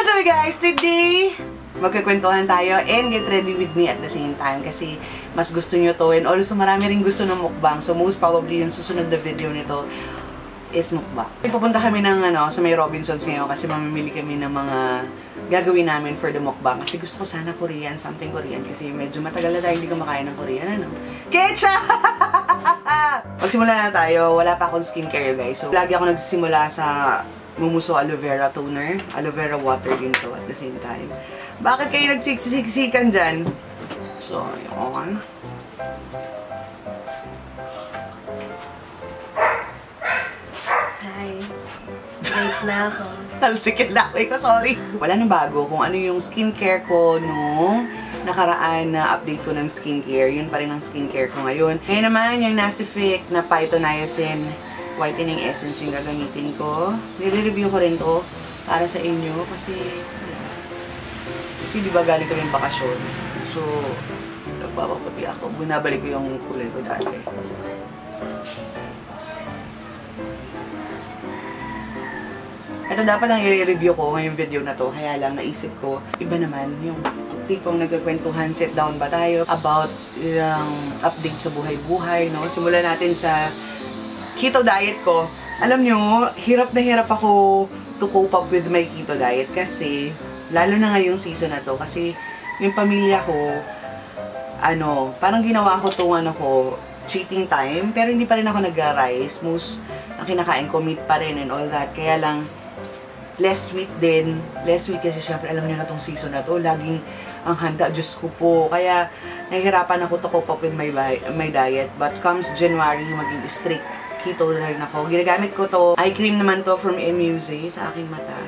What's up guys? Today, magkakwentuhan tayo and get ready with me at the same time kasi mas gusto nyo to and also marami rin gusto ng mukbang. So most probably yung susunod na video nito is mukbang. Pupunta kami ng sa may Robinsons ngayon kasi mamimili kami ng mga gagawin namin for the mukbang. Kasi gusto ko sana Korean, something Korean kasi medyo matagal na tayo hindi kumakain ng Korean, Ketchup! Magsimula na tayo. Wala pa akong skincare guys. So lagi ako nagsisimula sa Mumuso aloe vera toner, aloe vera water din to at the same time. Bakit kayo nagsiksiksikan dyan? So, yun. Hi. Straight na ako. Talsikil na ako. Sorry. Wala nang bago kung ano yung skincare ko nung nakaraan na update ko ng skincare. Yun pa rin ang skincare ko ngayon. Ngayon naman, yung Nacific na Phytoniacin whitening essence yung gagamitin ko. Nire-review ko rin to para sa inyo kasi di ba galing kami bakasyon. So, nagpapaputi ako. Binabalik ko yung kulay ko dati. Ito dapat ang i-review ko ngayong video na to. Kaya lang naisip ko, iba naman yung tipong nagkakwentuhan, sit down ba tayo about yung update sa buhay-buhay, no? Simulan natin sa keto diet ko. Alam nyo, hirap na hirap ako to cope up with my keto diet kasi, lalo na ngayong season na to, kasi yung pamilya ko, parang ginawa ko itong cheating time, pero hindi pa rin ako nag-rice. Most ang kinakain ko, meat pa rin and all that. Kaya lang, less sweet din. Less sweet kasi syempre, alam nyo na itong season na to, laging ang handa, Diyos ko po. Kaya, nahihirapan ako to cope up with my diet. But comes January, maging strict keto na rin ako. Ginagamit ko to. Eye cream naman to from Emuse sa aking mata.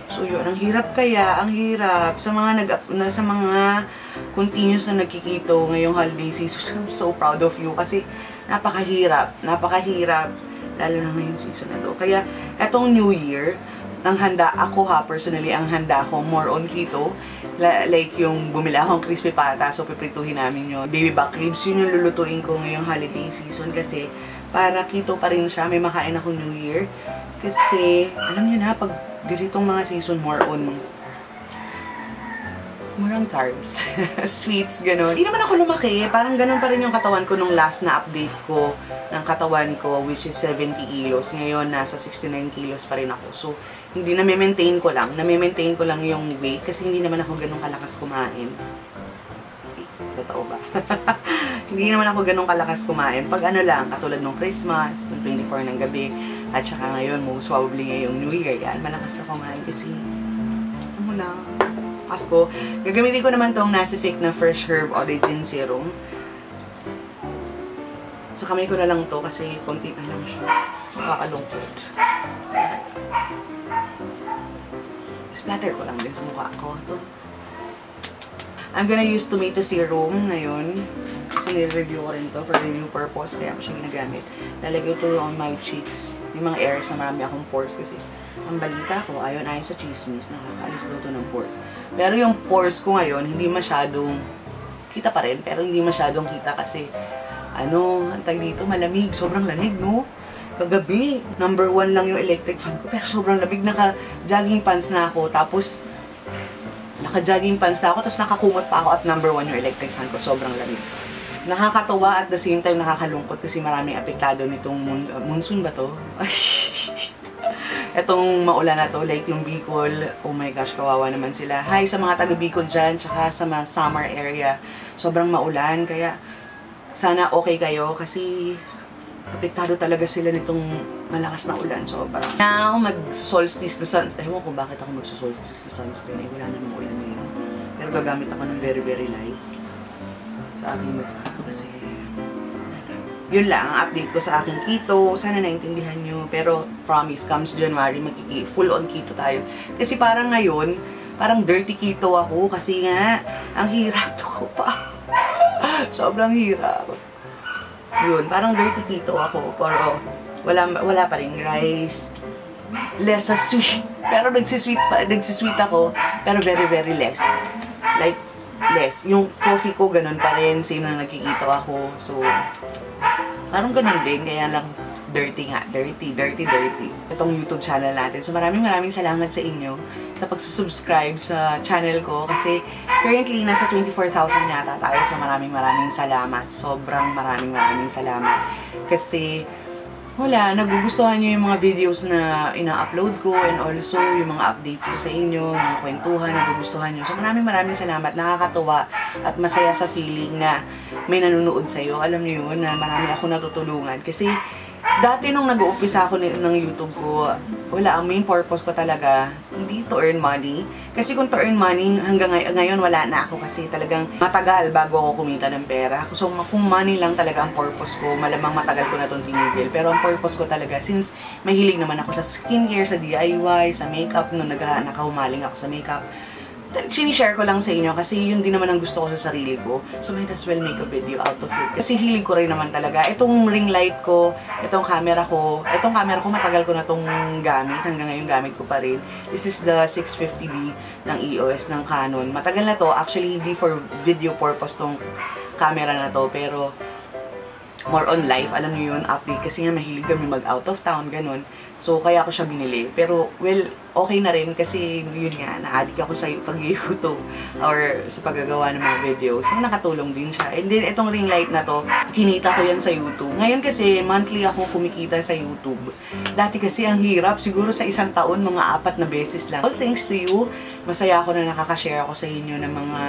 So yun, ang hirap kaya, ang hirap sa mga continuous na nagkikito ngayong holiday season. I'm so proud of you kasi napakahirap, lalo na ngayong season na to. Kaya etong New Year, ang handa ako personally, ang handa ko more on keto. Like yung bumili akong crispy pata, so piprituhin namin yun. Baby back ribs, yun yung lulutuin ko ngayong holiday season kasi para keto pa rin siya, may makain akong New Year. Kasi, alam nyo na, pag ganitong mga season, more on carbs. Sweets, gano'n. Hindi naman ako lumaki. Parang gano'n pa rin yung katawan ko nung last na update ko ng katawan ko, which is 70 kilos. Ngayon, nasa 69 kilos pa rin ako. So, hindi na-maintain ko lang. Na-maintain ko lang yung weight kasi hindi naman ako gano'ng kalakas kumain. Totoo ba? Hindi naman ako ganun kalakas kumain. Pag lang, katulad nung Christmas, nung 24 ng gabi, at saka ngayon, most probably ngayong New Year, yan, malakas na kumain kasi, Pasko. Gagamitin ko naman tong Nacific na Fresh Herb Origin Serum. Sa kamay ko na lang to kasi konti na lang siya. Makakalungkot. Splatter ko lang din sa mukha ko. Ito. I'm gonna use tomato serum ngayon. Kasi nire-review ko rin to for review purpose. Kaya ako siya ginagamit. Lalagay ito on my cheeks. Yung mga areas na marami akong pores kasi ang balita ko, ayon sa chismis, nakakaalis daw to ng pores. Pero yung pores ko ngayon, hindi masyadong kita pa rin. Pero hindi masyadong kita kasi ang tag dito, malamig. Sobrang lamig, no? Kagabi, number 1 lang yung electric fan ko. Pero sobrang lamig. Naka-jogging pants na ako. Tapos, naka-jogging pants na ako, tapos nakakumot pa ako at number 1 yung electric fan ko. Sobrang lamig. Nakakatawa at the same time nakakalungkot kasi maraming apektado nitong monsoon ba to? Etong maulan na to, like yung Bicol, oh my gosh, kawawa naman sila. Hi sa mga taga Bicol dyan, tsaka sa mga summer area. Sobrang maulan, kaya sana okay kayo kasi apektado talaga sila nitong malakas na ulan. Sobra. Now, mag-solstice na sunscreen. Ewan ko bakit ako mag-solstice na sunscreen. Wala namang ulan ngayon. Pero gagamit ako ng very, very light sa aking mata. Kasi, yun lang, ang update ko sa aking keto. Sana naintindihan nyo. Pero, promise, comes January, full on keto tayo. Kasi parang ngayon, parang dirty keto ako. Kasi nga, ang hirap ko pa. Sobrang hirap. Yun, parang dirty keto ako. Pero, wala pa rin rice. Less sa sweet. Pero nagsisweet ako. Pero very, very less. Like, less. Yung coffee ko, ganun pa rin. Same na nagkikito ako. So, parang ganun din. Kaya lang, dirty nga. Dirty. Itong YouTube channel natin. So maraming salamat sa inyo sa pagsusubscribe sa channel ko. Kasi currently, nasa 24,000 yata tayo. So maraming salamat. Sobrang maraming salamat. Kasi wala, nagugustuhan nyo yung mga videos na ina-upload ko and also yung mga updates ko sa inyo, mga kwentuhan, nagugustuhan nyo. So maraming salamat, nakakatuwa at masaya sa feeling na may nanonood sa'yo. Alam nyo yun, na marami ako natutulungan. Kasi dati nung nag-uumpisa ako ng YouTube ko, wala, ang main purpose ko talaga, hindi to earn money. Kasi kung to earn money, hanggang ngayon wala na ako kasi talagang matagal bago ako kumita ng pera. So kung money lang talaga ang purpose ko, malamang matagal ko na itong tinigil. Pero ang purpose ko talaga, since mahilig naman ako sa skincare, sa DIY, sa makeup, nung nakahumaling ako sa makeup, sinishare ko lang sa inyo kasi yun din naman ang gusto ko sa sarili ko. So might as well make a video out of it. Kasi hilig ko rin naman talaga. Itong ring light ko, itong camera ko matagal ko na itong gamit. Hanggang ngayon gamit ko pa rin. This is the 650D ng EOS ng Canon. Matagal na to. Actually, hindi for video purpose tong camera na to. Pero more on life, alam niyo yun, update. Kasi nga mahilig kami mag out of town, ganun. So, kaya ako siya binili. Pero, well, okay na rin kasi yun nga, na-addict ako sa pag-YouTube or sa paggagawa ng mga videos. So, nakatulong din siya. And then, itong ring light na to, kinita ko yan sa YouTube. Ngayon kasi, monthly ako kumikita sa YouTube. Dati kasi, ang hirap. Siguro sa isang taon, mga 4 na beses lang. All thanks to you, masaya ako na nakaka-share ako sa inyo ng mga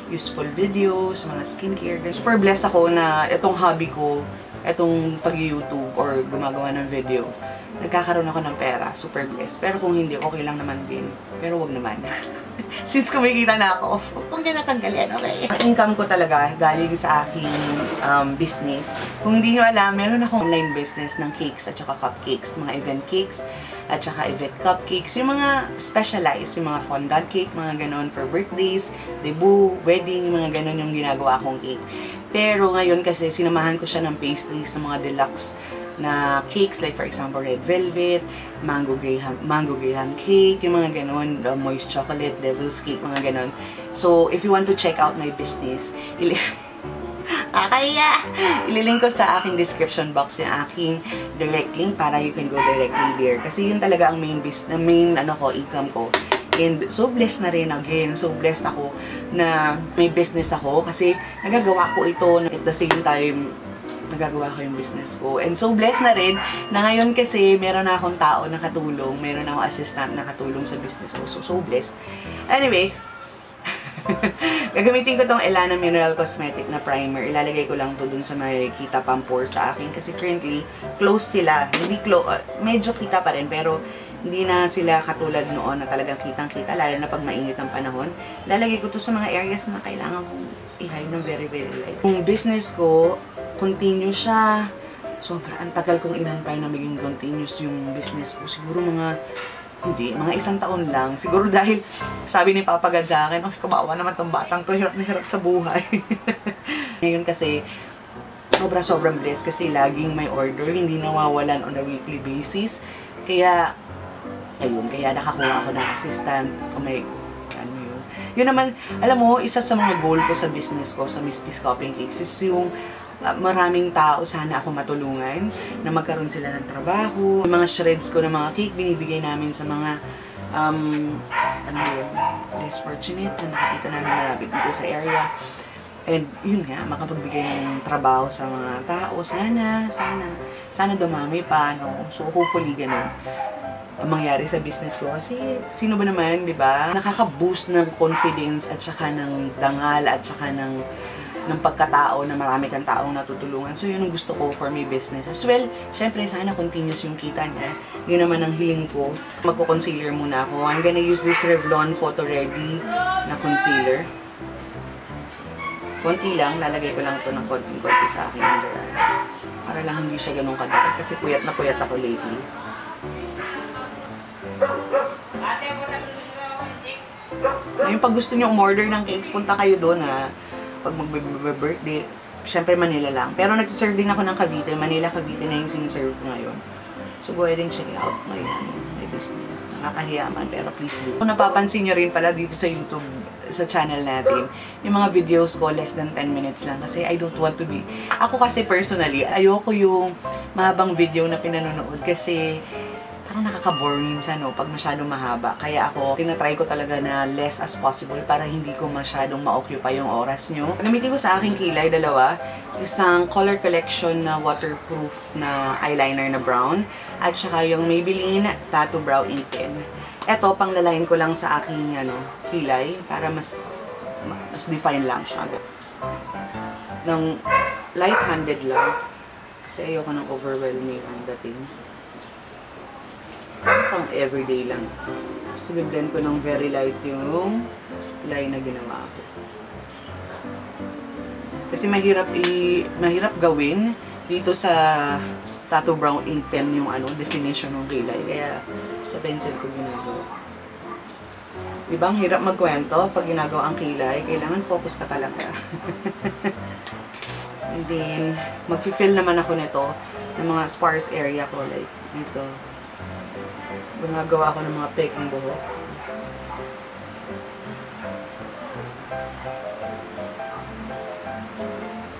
useful videos, mga skincare. Super blessed ako na itong hobby ko, itong pag-YouTube or gumagawa ng videos, nagkakaroon ako ng pera. Super blessed. Pero kung hindi, okay lang naman din. Pero wag naman. Since kumikita na ako, huwag na natanggalin, okay? Ang income ko talaga galing sa aking business. Kung hindi nyo alam, meron akong online business ng cakes at saka cupcakes. Mga event cakes at saka event cupcakes. Yung mga specialized, yung mga fondant cake, mga ganon for birthdays, debut, wedding, mga ganon yung ginagawa kong cake. Pero ngayon kasi sinamahan ko siya ng pastries ng mga deluxe na cakes, like for example red velvet, mango graham cake, yung mga ganon, moist chocolate, devil's cake, mga ganon. So if you want to check out my business, ililink ko sa aking description box yung aking direct link para you can go directly there. Kasi yun talaga ang main income ko. And so blessed na rin again. So blessed ako na may business ako kasi nagagawa ko ito at the same time nagagawa ko yung business ko. And so blessed na rin na ngayon kasi meron na akong tao na katulong, meron na akong assistant na katulong sa business ko. So blessed. Anyway, gagamitin ko tong Elana Mineral Cosmetic na primer. Ilalagay ko lang to dun sa may kita pang pore sa akin kasi currently close sila. Hindi medyo kita pa rin pero hindi na sila katulad noon na talagang kitang-kita, lalo na pag mainit ang panahon. Lalagay ko to sa mga areas na kailangan kong i-hide ng very light. Yung business ko, continuous siya. Sobra, ang tagal kong inantay na maging continuous yung business ko. Siguro mga 1 taon lang. Siguro dahil sabi ni Papa God sa akin, oh, kabawa naman tong batang to, hirap na hirap sa buhay. Ngayon kasi, sobrang blessed kasi laging may order, hindi nawawalan on a weekly basis. Kaya, ayun, kaya nakakuha ako ng assistant. Oh my, ano yun. Yun naman, alam mo, isa sa mga goal ko sa business ko, sa Miss Peace Copying Cakes, is yung maraming tao sana ako matulungan na magkaroon sila ng trabaho. Yung mga shreds ko ng mga cake, binibigay namin sa mga less fortunate na nakikita namin marami dito sa area. And yun nga, makapagbigay ng trabaho sa mga tao. Sana dumami pa, no? So hopefully ganun ang mangyari sa business ko. Kasi sino ba naman, di ba? Nakaka-boost ng confidence at saka ng dangal at saka ng pagkatao na marami kang taong natutulungan. So yun ang gusto ko for my business. As well, syempre sana continuous yung kita niya. Yun naman ang hiling ko. Magko-concealer muna ako. I'm gonna use this Revlon Photo Ready na concealer. Konti lang, lalagay ko lang ito ng konting-konti sa aking under eye. Para lang hindi siya ganun kadikit kasi puyat na puyat ako lately. Yung pag gusto nyo umorder ng cakes, punta kayo doon ha. Pag mag-birthday, syempre Manila lang. Pero nagsiserve din ako ng Cavite. Manila, Cavite na yung siniserve ko ngayon. So go ahead and check it out. My business. Nakakahiyaman, pero please do. Kung napapansin nyo rin pala dito sa YouTube, sa channel natin. Yung mga videos ko, less than 10 minutes lang. Kasi I don't want to be... Ako kasi personally, ayoko yung mahabang video na pinanonood. Kasi parang nakaka-bore minsan, no, pag masyadong mahaba. Kaya ako, tinatry ko talaga na less as possible para hindi ko masyadong ma-occupy yung oras nyo. Gamitin ko sa aking kilay, dalawa. Isang color collection na waterproof na eyeliner na brown. At saka yung Maybelline Tattoo Brow Ink Pen. Eto, panglalayin ko lang sa aking kilay para mas define lang siya. Nang light-handed lang. Kasi ayoko ng overwhelming ang dating. Pang everyday lang. So, blend ko ng very light yung line na ginawa ko. Kasi mahirap gawin dito sa Tattoo Brown Ink Pen yung definition ng kilay. Kaya sa pencil ko ginagawa. Diba ang hirap magkwento pag ginagawa ang kilay? Kailangan focus ka talaga. And then, mag-fill naman ako nito ng mga sparse area ko. Like, dito. Gumagawa ako ng mga peking buhok.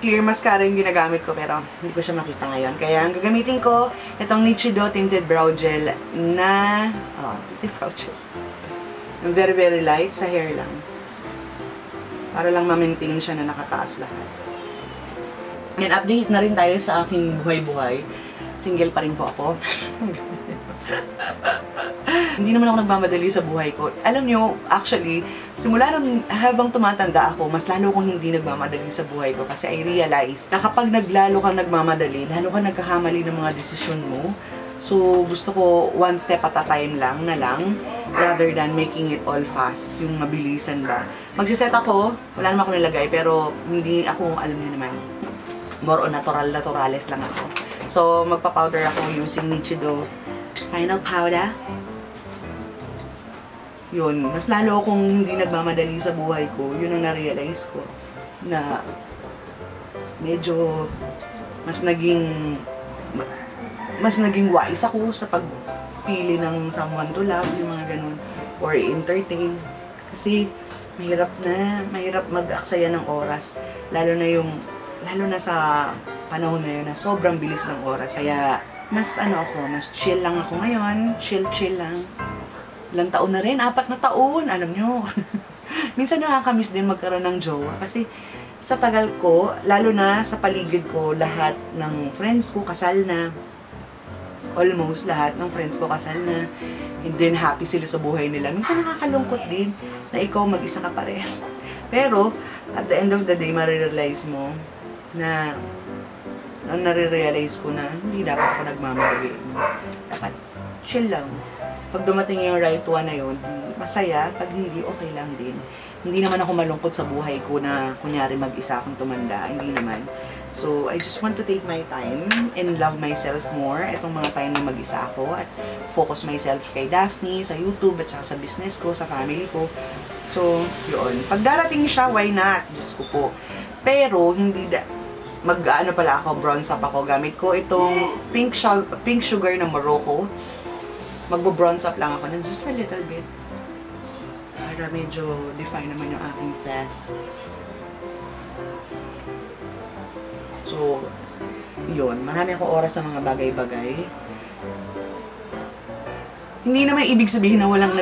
Clear mascara yung ginagamit ko pero hindi ko siya makita ngayon. Kaya ang gagamitin ko, itong Nichido Tinted Brow Gel na... tinted brow gel. Very, very light sa hair lang. Para lang ma-maintain siya na nakataas lahat. And update na rin tayo sa aking buhay-buhay. Single pa rin po ako. Hindi naman ako nagmamadali sa buhay ko. Alam nyo, actually, simula nung habang tumatanda ako, mas lalo kong hindi nagmamadali sa buhay ko kasi I realize na kapag naglalo kang nagmamadali, lalo kang nagkakamali ng mga desisyon mo. So, gusto ko one step at a time lang rather than making it all fast, yung mabilisan ba. Magsiset ako, wala naman ako nilagay, pero hindi ako, alam niyo naman, more on naturales lang ako. So, magpa-powder ako using Nichido Final Powder. Yun, mas lalo akong hindi nagmamadali sa buhay ko. Yun ang na-realize ko. Na medyo mas naging wise ako sa pagpili ng someone to love, yung mga ganun. Or entertain. Kasi mahirap mag-aksaya ng oras. Lalo na sa panahon na yun na sobrang bilis ng oras. Kaya mas chill lang ako ngayon. Chill lang. Ilang taon na rin, 4 na taon, alam nyo. Minsan nakakamiss din magkaroon ng jowa. Kasi sa tagal ko, lalo na sa paligid ko, lahat ng friends ko kasal na. Almost lahat ng friends ko kasal na. And then happy sila sa buhay nila. Minsan nakakalungkot din na ikaw mag-isa ka pa rin. Pero, at the end of the day, marirealize mo na nare-realize ko na hindi dapat ako nagmamadali. Dapat chill lang. Pag dumating yung right one na yun, masaya. Pag hindi, okay lang din. Hindi naman ako malungkot sa buhay ko na kunyari mag-isa akong tumanda. Hindi naman. So, I just want to take my time and love myself more. Itong mga time na mag-isa ako at focus myself kay Daphne, sa YouTube, at saka sa business ko, sa family ko. So, yun. Pag darating siya, why not? Diyos ko po. Pero, hindi mag-ano pala ako, bronze up ako. Gamit ko itong pink sugar ng Morocco. Magbo-bronze up lang ako ng just a little bit. Para medyo define naman yung aking face. So, yun. Marami akong oras sa mga bagay-bagay. Hindi naman ibig sabihin na walang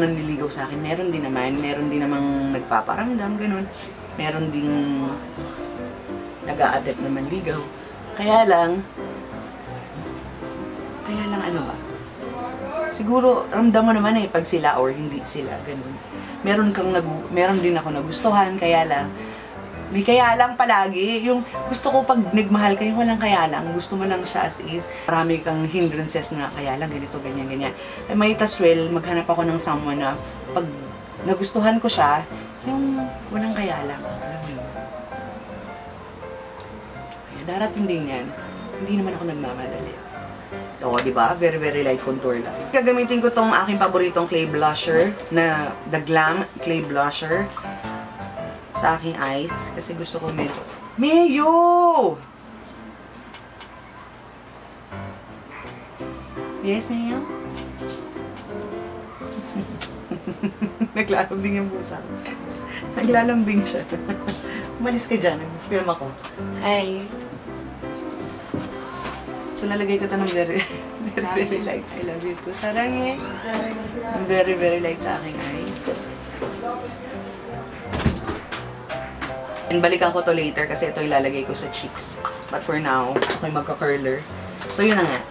nanliligaw sa akin. Meron din namang nagpaparamdam, ganun. Meron ding nag-a-attempt naman ligaw. Kaya lang ano ba? Siguro, ramdam mo naman pag sila or hindi sila, ganun. Meron din ako nagustuhan, kaya lang. May kaya lang palagi. Yung gusto ko pag nagmahal ka, yung walang kaya lang. Gusto mo lang siya as is. Marami kang hindrances na kaya lang, ganito, ganyan. Eh, might as well, maghanap ako ng someone na pag nagustuhan ko siya, yung walang kaya lang. Alam mo yun. Kaya darating din yan. Hindi naman ako nagmamadali. Oo, diba? Very, very light contour lang. Gagamitin ko tong aking paboritong clay blusher na The Glam Clay Blusher sa aking eyes. Kasi gusto ko medyo... Mayo! Yes, Mayo? Naglalambing yung pusa. Naglalambing siya. Umalis ka dyan, nag-film ako. Hi. So, nalagay ko ito ng very, very light. I love you too. Sarangi. Very, very light sa aking eyes. And balikan ko to later kasi ito ilalagay ko sa cheeks. But for now, ako'y magka-curler. So, yun na nga.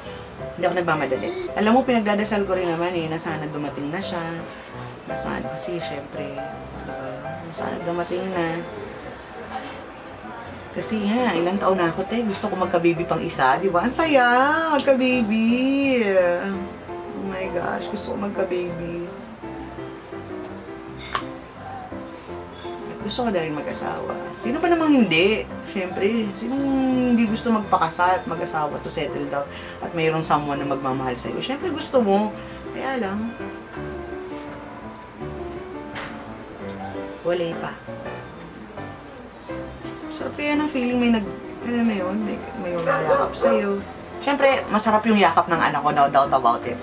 Hindi ako nagmamadali. Alam mo, pinagdadasal ko rin naman na sana dumating na siya. Na sana, kasi syempre, diba? Na sana dumating na. Kasi ilang taon na ako, gusto ko magka-baby pang isa, di ba? Ang saya! Magka-baby! Oh my gosh, gusto ko magka-baby. Gusto ko na rin mag-asawa. Sino pa namang hindi? Siyempre, sinong hindi gusto magpakasal at mag-asawa to settle down at mayroong someone na magmamahal sa'yo? Siyempre gusto mo. Kaya lang, wala pa. Sarap yan ang feeling may alam mo yun, may yakap sa'yo. Siyempre, masarap yung yakap ng anak ko, no doubt about it.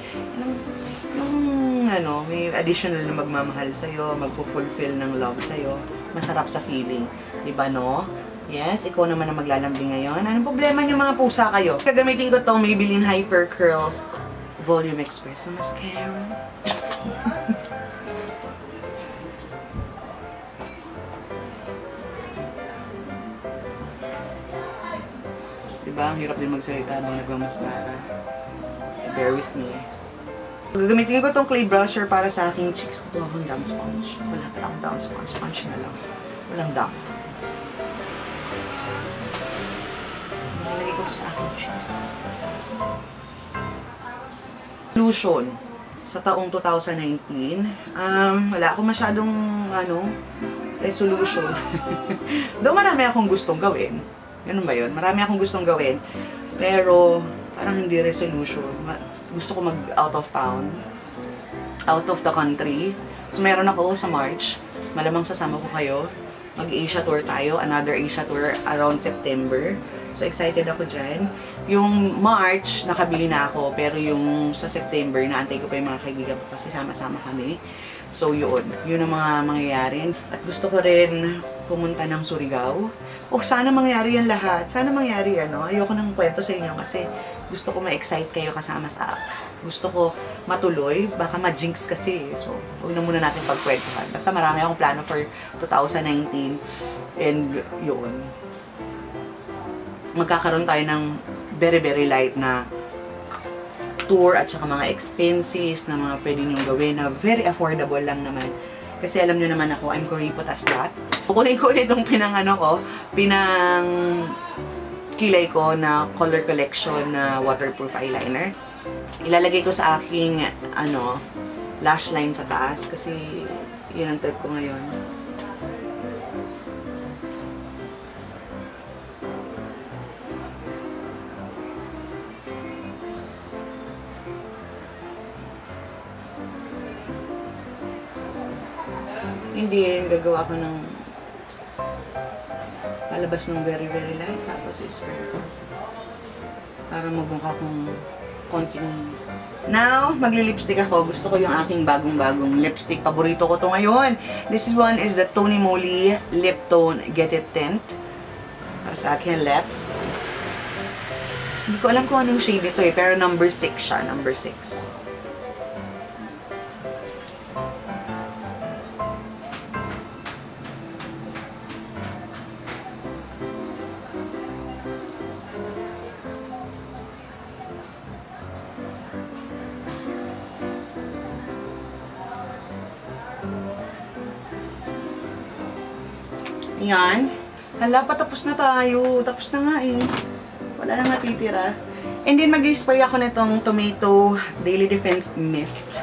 May additional na magmamahal sa'yo, magpo-fulfill ng love sa'yo. Masarap sa feeling. Diba, no? Yes, ikaw naman ang maglalambing ngayon. Anong problema niyo mga pusa kayo? Gagamitin ko itong Maybelline Hyper Curls Volume Express na mascara. Diba? Ang hirap din magsalita habang nagmamascara. Bear with me. Gagamitin ko itong clay brusher para sa aking cheeks. Ito akong damp sponge. Wala pa akong damp sponge. Sponge na lang. Walang damp. Nilagay ko ito sa aking cheeks. Resolution. Sa taong 2019. Wala akong masyadong, resolution. Doon marami akong gustong gawin. Ganun ba yun? Marami akong gustong gawin. Pero, parang hindi resolution. Gusto ko mag-out of town. Out of the country. So, meron ako sa March. Malamang sasama ko kayo. Mag-Asia tour tayo. Another Asia tour around September. So, excited ako dyan. Yung March, nakabili na ako. Pero yung sa September, naantay ko pa yung mga kaibigan ko kasi sama-sama kami. So, yun. Yun ang mga mangyayari. At gusto ko rin pumunta ng Surigao. Sana mangyari yan lahat. Sana mangyari, Ayoko nang kwento sa inyo kasi gusto ko ma-excite kayo kasama sa gusto ko matuloy. Baka ma-jinx kasi. So, huwag na muna natin pagkwentuhan. Basta marami akong plano for 2019. And, yun. Magkakaroon tayo ng very, very light na tour at saka mga expenses na mga pwede nyo gawin na very affordable lang naman. Kasi alam nyo naman ako, I'm kuripot as that. Kukunin ko ulit itong pinang kilay ko na color collection na waterproof eyeliner. Ilalagay ko sa aking, lash line sa taas kasi yun ang trip ko ngayon. Hindi, gagawa ko ng palabas ng very, very light. Tapos i-spread ko. Para magmukha kong konting... Now, magli-lipstick ako. Gusto ko yung aking bagong-bagong lipstick. Paborito ko to ngayon. This one is the Tony Moly Lip Tone Get It Tint. Para sa aking lips. Hindi ko alam kung anong shade ito pero number 6 siya. Number 6. Yan. Hala, patapos na tayo. Tapos na nga eh. Wala na natitira. And then, mag-spray ako nitong Tomato Daily Defense Mist.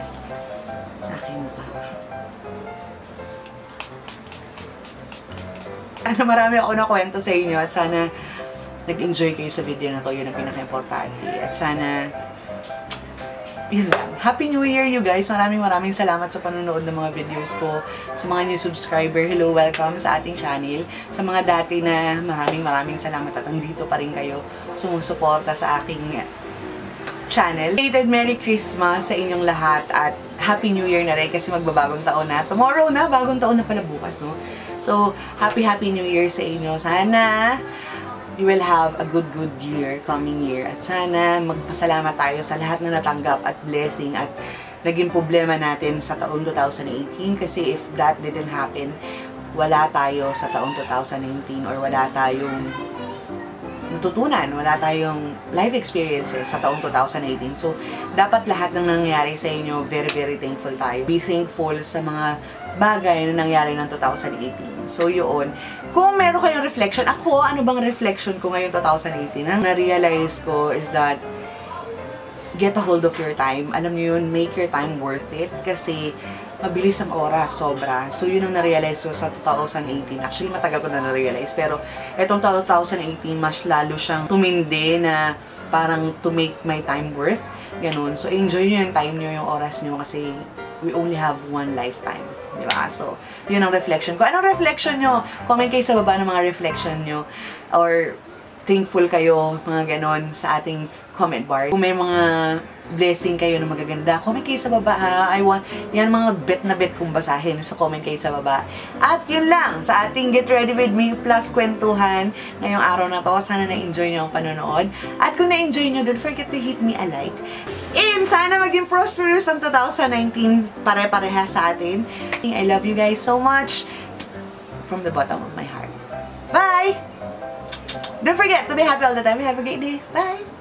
Sa aking mukha. Marami ako na kwento sa inyo at sana nag-enjoy kayo sa video na to. Yun ang pinaka-importante. At sana yun lang. Happy New Year, you guys! Maraming salamat sa panonood ng mga videos ko. Sa mga new subscriber, hello, welcome sa ating channel. Sa mga dati na maraming salamat at andito pa rin kayo sumusuporta sa aking channel. Merry Christmas sa inyong lahat at Happy New Year na rin kasi magbabagong taon na. Tomorrow na, bagong taon na pala bukas, no? So, Happy New Year sa inyo. Sana you will have a good year, coming year. At sana magpasalamat tayo sa lahat na natanggap at blessing at naging problema natin sa taon 2018 kasi if that didn't happen, wala tayo sa taon 2019 or wala tayong natutunan, wala tayong life experiences sa taong 2018. So, dapat lahat ng nangyari sa inyo, very thankful tayo. Be thankful sa mga bagay na nangyari ng 2018. So, yun. Kung meron kayong reflection, ako, ano bang reflection ko ngayong 2018? Ang na-realize ko is that get a hold of your time. Alam niyo yun, make your time worth it. Kasi, mabilis ang oras, sobra. So, yun ang na-realize ko sa 2018. Actually, matagal ko na na-realize. Pero, etong 2018, mas lalo siyang tumindi na parang to make my time worth. Ganun. So, enjoy nyo yung time nyo, yung oras nyo kasi we only have one lifetime. Diba? So, yun ang reflection ko. Anong reflection nyo? Comment kayo sa baba ng mga reflection nyo. Or, thankful kayo, mga ganon, sa ating comment bar. Kung may mga blessing kayo na magaganda, comment kayo sa baba ha. Yan mga bet na bet kong basahin. So, comment kayo sa baba. At yun lang, sa ating Get Ready With Me plus kwentuhan ngayong araw na to. Sana na-enjoy nyo ang panonood. At kung na-enjoy nyo, don't forget to hit me a like. And sana maging prosperous ang 2019 pare-pareha sa atin. I love you guys so much from the bottom of my heart. Bye! Don't forget to be happy all the time. Have a great day. Bye!